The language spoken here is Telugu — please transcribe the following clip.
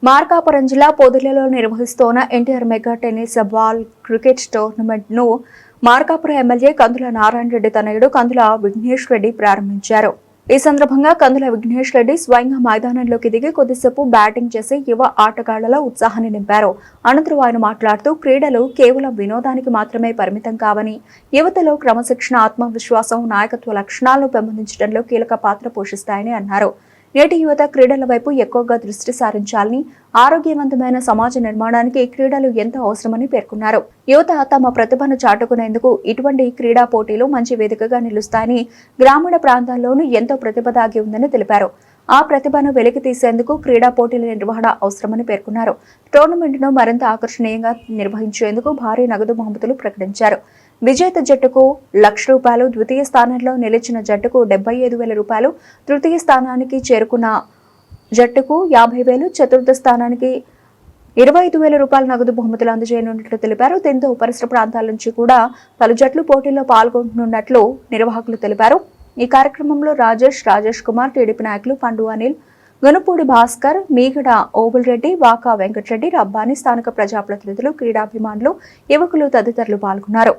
మార్కాపురం జిల్లా పొదిలిలో నిర్వహిస్తున్న NTR mega tennis ball cricket tournament ను మార్కాపురం ఎమ్మెల్యే కందుల నారాయణ రెడ్డి తనయుడు కందుల విఘ్నేష్ రెడ్డి ప్రారంభించారు. ఈ సందర్భంగా కందుల విఘ్నేష్ రెడ్డి స్వయంగా మైదానంలోకి దిగి కొద్దిసేపు బ్యాటింగ్ చేసి యువ ఆటగాళ్లలో ఉత్సాహాన్ని నింపారు. అనంతరం ఆయన మాట్లాడుతూ క్రీడలు కేవలం వినోదానికి మాత్రమే పరిమితం కావని, యువతలో క్రమశిక్షణ, ఆత్మవిశ్వాసం, నాయకత్వ లక్షణాలను పెంపొందించడంలో కీలక పాత్ర పోషిస్తాయని అన్నారు. నేటి యువత క్రీడల వైపు ఎక్కువగా దృష్టి సారించాలని, ఆరోగ్యవంతమైన సమాజ నిర్మాణానికి క్రీడలు ఎంతో అవసరమని పేర్కొన్నారు. యువత తమ ప్రతిభను చాటుకునేందుకు ఇటువంటి క్రీడా పోటీలు మంచి వేదికగా నిలుస్తాయని, గ్రామీణ ప్రాంతాల్లోనూ ఎంతో ప్రతిభ దాగి ఉందని తెలిపారు. ఆ ప్రతిభను వెలికి తీసేందుకు క్రీడా పోటీల నిర్వహణ అవసరమని పేర్కొన్నారు. టోర్నమెంట్ను మరింత ఆకర్షణీయంగా నిర్వహించేందుకు భారీ నగదు బహుమతులు ప్రకటించారు. విజేత జట్టుకు ₹1,00,000, ద్వితీయ స్థానంలో నిలిచిన జట్టుకు ₹75,000, తృతీయ స్థానానికి చేరుకున్న జట్టుకు ₹50,000, చతుర్థ స్థానానికి ₹25,000 నగదు బహుమతులు అందజేయనున్నట్లు తెలిపారు. దీంతో పరిసర ప్రాంతాల నుంచి కూడా పలు జట్లు పోటీల్లో పాల్గొంటున్నట్లు నిర్వాహకులు తెలిపారు. ఈ కార్యక్రమంలో రాజేష్ కుమార్, టీడీపీ నాయకులు పండు అనిల్, గనుపూడి భాస్కర్, మీగడ ఓబుల్ రెడ్డి, వాకా వెంకటరెడ్డి, రబ్బాని, స్థానిక ప్రజాప్రతినిధులు, క్రీడాభిమానులు, యువకులు తదితరులు పాల్గొన్నారు.